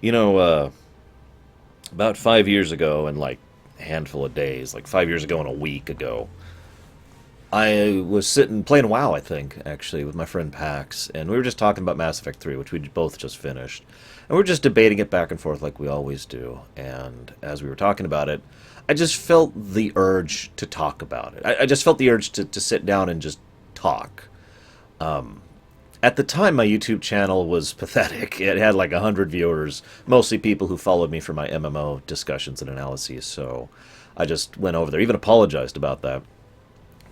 You know, about 5 years ago, in like a handful of days, like 5 years ago and a week ago, I was sitting playing WoW, I think, actually, with my friend Pax, and we were just talking about Mass Effect 3, which we both just finished. And we were just debating it back and forth like we always do. And as we were talking about it, I just felt the urge to talk about it. I just felt the urge to sit down and just talk. At the time, my YouTube channel was pathetic. It had like 100 viewers, mostly people who followed me for my MMO discussions and analyses, so I just went over there, even apologized about that.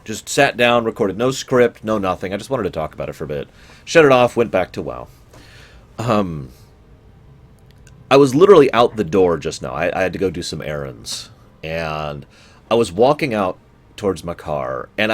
Just sat down, recorded no script, no nothing. I just wanted to talk about it for a bit. Shut it off, went back to WoW. I was literally out the door just now. I had to go do some errands. And I was walking out towards my car, and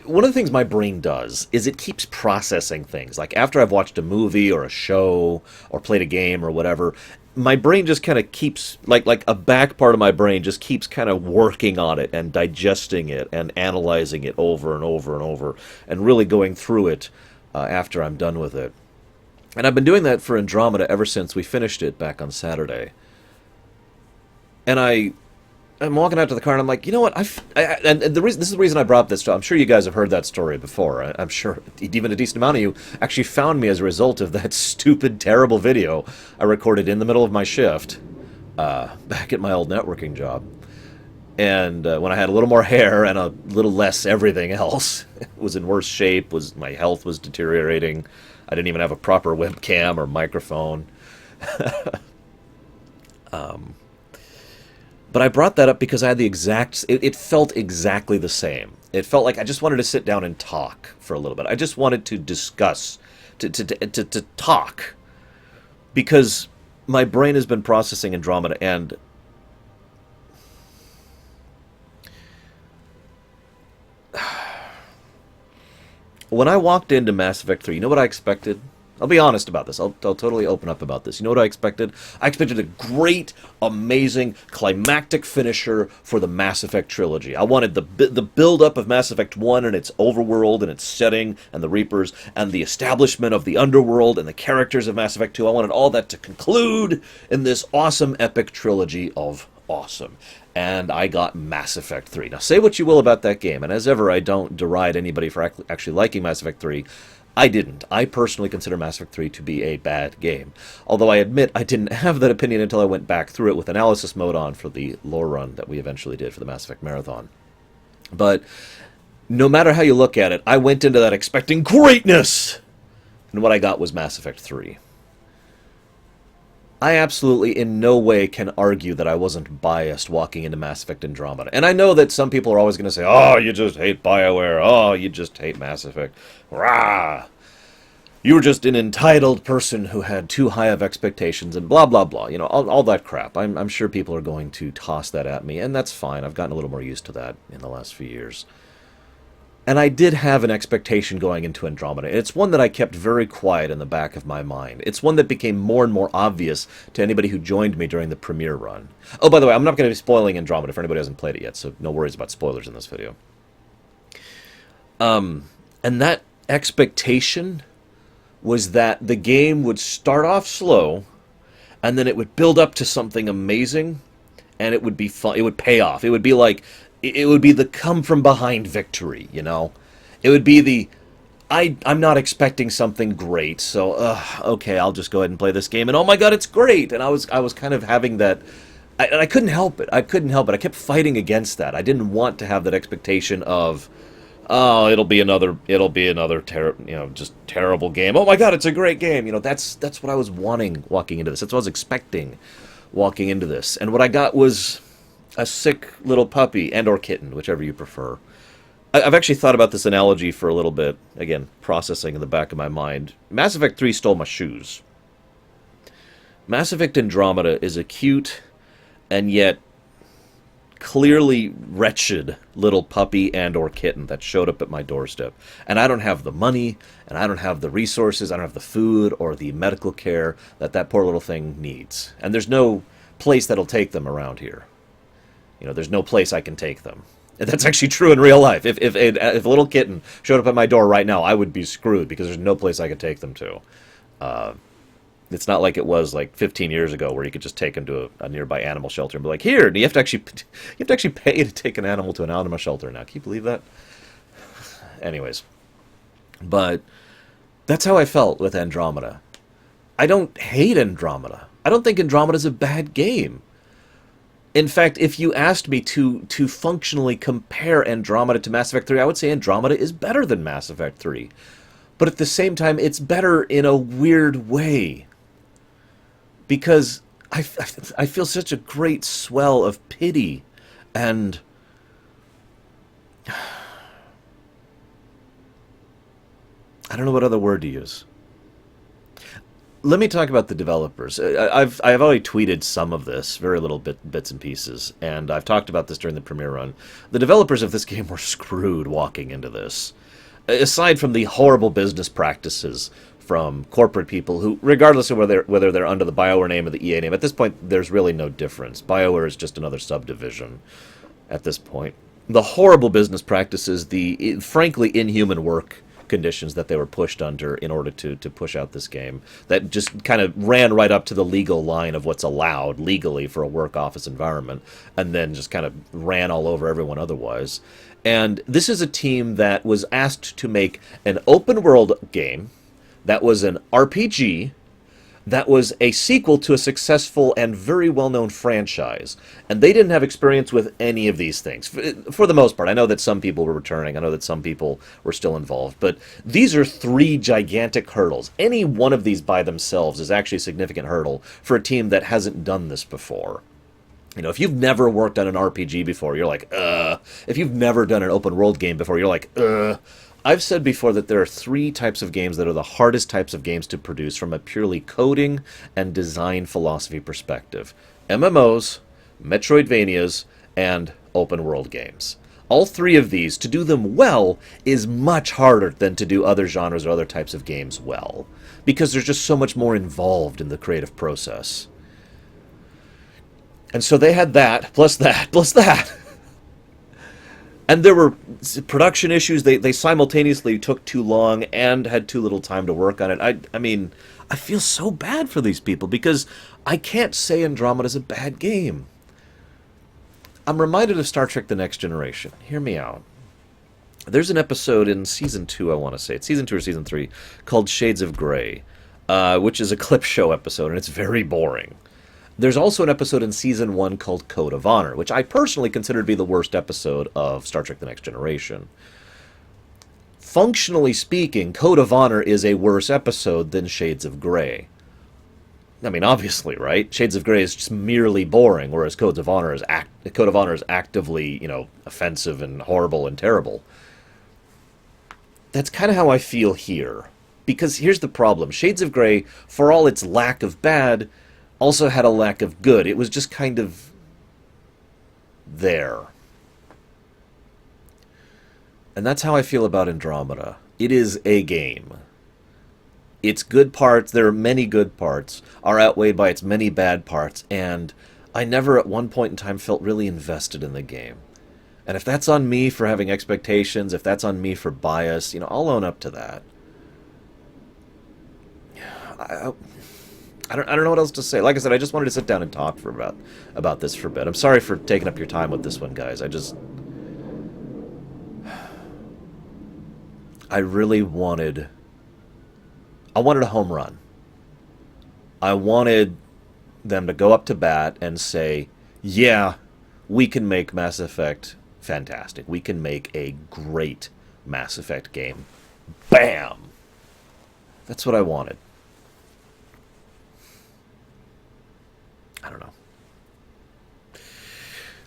one of the things my brain does is it keeps processing things. Like after I've watched a movie or a show or played a game or whatever, my brain just kind of keeps like a back part of my brain just keeps kind of working on it and digesting it and analyzing it over and over and over and really going through it after I'm done with it. And I've been doing that for Andromeda ever since we finished it back on Saturday. And I'm walking out to the car and I'm like, you know what? And this is the reason I brought up this. I'm sure you guys have heard that story before. I'm sure even a decent amount of you actually found me as a result of that stupid, terrible video I recorded in the middle of my shift back at my old networking job. And when I had a little more hair and a little less everything else, was in worse shape. My health was deteriorating. I didn't even have a proper webcam or microphone. But I brought that up because I had it felt exactly the same. It felt like I just wanted to sit down and talk for a little bit. I just wanted to discuss, to talk. Because my brain has been processing Andromeda, and when I walked into Mass Effect 3, you know what I expected? I'll be honest about this. I'll totally open up about this. You know what I expected? I expected a great, amazing, climactic finisher for the Mass Effect trilogy. I wanted the build-up of Mass Effect 1 and its overworld and its setting and the Reapers and the establishment of the underworld and the characters of Mass Effect 2. I wanted all that to conclude in this awesome, epic trilogy of awesome. And I got Mass Effect 3. Now, say what you will about that game, and as ever, I don't deride anybody for actually liking Mass Effect 3. I didn't. I personally consider Mass Effect 3 to be a bad game. Although I admit I didn't have that opinion until I went back through it with analysis mode on for the lore run that we eventually did for the Mass Effect Marathon. But no matter how you look at it, I went into that expecting greatness! And what I got was Mass Effect 3. I absolutely in no way can argue that I wasn't biased walking into Mass Effect Andromeda. And I know that some people are always going to say, oh, you just hate BioWare. Oh, you just hate Mass Effect. Rah! You were just an entitled person who had too high of expectations and blah, blah, blah. You know, all that crap. I'm sure people are going to toss that at me, and that's fine. I've gotten a little more used to that in the last few years. And I did have an expectation going into Andromeda. It's one that I kept very quiet in the back of my mind. It's one that became more and more obvious to anybody who joined me during the premiere run. Oh, by the way, I'm not going to be spoiling Andromeda for anybody who hasn't played it yet, so no worries about spoilers in this video. And that expectation was that the game would start off slow, and then it would build up to something amazing, and it would be fun. It would pay off. It would be like... It would be the come-from-behind victory, you know? It would be the, I'm not expecting something great, so, okay, I'll just go ahead and play this game, and oh my god, it's great! And I was kind of having that, and I couldn't help it. I couldn't help it. I kept fighting against that. I didn't want to have that expectation of, oh, it'll be another just terrible game. Oh my god, it's a great game! You know, that's what I was wanting walking into this. That's what I was expecting walking into this. And what I got was a sick little puppy, and or kitten, whichever you prefer. I've actually thought about this analogy for a little bit. Again, processing in the back of my mind. Mass Effect 3 stole my shoes. Mass Effect Andromeda is a cute, and yet clearly wretched little puppy and or kitten that showed up at my doorstep. And I don't have the money, and I don't have the resources, I don't have the food or the medical care that poor little thing needs. And there's no place that'll take them around here. You know, there's no place I can take them. And that's actually true in real life. If a little kitten showed up at my door right now, I would be screwed because there's no place I could take them to. It's not like it was like 15 years ago where you could just take them to a nearby animal shelter and be like, here, you have to actually pay to take an animal to an animal shelter now. Can you believe that? Anyways, but that's how I felt with Andromeda. I don't hate Andromeda. I don't think Andromeda's a bad game. In fact, if you asked me to functionally compare Andromeda to Mass Effect 3, I would say Andromeda is better than Mass Effect 3. But at the same time, it's better in a weird way. Because I feel such a great swell of pity and I don't know what other word to use. Let me talk about the developers. I've already tweeted some of this, very little bits and pieces, and I've talked about this during the premiere run. The developers of this game were screwed walking into this. Aside from the horrible business practices from corporate people who, regardless of whether they're under the BioWare name or the EA name, at this point there's really no difference. BioWare is just another subdivision at this point. The horrible business practices, the frankly inhuman work conditions that they were pushed under in order to push out this game that just kind of ran right up to the legal line of what's allowed legally for a work office environment and then just kind of ran all over everyone otherwise. And this is a team that was asked to make an open world game that was an RPG that was a sequel to a successful and very well-known franchise. And they didn't have experience with any of these things, for the most part. I know that some people were returning. I know that some people were still involved. But these are three gigantic hurdles. Any one of these by themselves is actually a significant hurdle for a team that hasn't done this before. You know, if you've never worked on an RPG before, you're like, ugh. If you've never done an open world game before, you're like, ugh. I've said before that there are three types of games that are the hardest types of games to produce from a purely coding and design philosophy perspective. MMOs, Metroidvanias, and open world games. All three of these, to do them well, is much harder than to do other genres or other types of games well. Because there's just so much more involved in the creative process. And so they had that, plus that, plus that. And there were production issues. They simultaneously took too long and had too little time to work on it. I mean, I feel so bad for these people because I can't say Andromeda's a bad game. I'm reminded of Star Trek The Next Generation. Hear me out. There's an episode in Season 2, I want to say. It's Season 2 or Season 3, called Shades of Grey, which is a clip show episode, and it's very boring. There's also an episode in Season 1 called Code of Honor, which I personally consider to be the worst episode of Star Trek The Next Generation. Functionally speaking, Code of Honor is a worse episode than Shades of Grey. I mean, obviously, right? Shades of Grey is just merely boring, whereas Code of Honor is actively, offensive and horrible and terrible. That's kind of how I feel here. Because here's the problem. Shades of Grey, for all its lack of bad, also had a lack of good. It was just kind of there. And that's how I feel about Andromeda. It is a game. Its good parts, there are many good parts, are outweighed by its many bad parts, and I never at one point in time felt really invested in the game. And if that's on me for having expectations, if that's on me for bias, I'll own up to that. I don't know what else to say. Like I said, I just wanted to sit down and talk about this for a bit. I'm sorry for taking up your time with this one, guys. I really wanted a home run. I wanted them to go up to bat and say, yeah, we can make Mass Effect fantastic. We can make a great Mass Effect game. Bam! That's what I wanted. I don't know.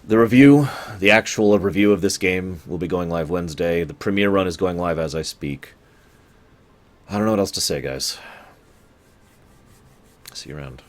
The actual review of this game will be going live Wednesday. The premiere run is going live as I speak. I don't know what else to say, guys. See you around.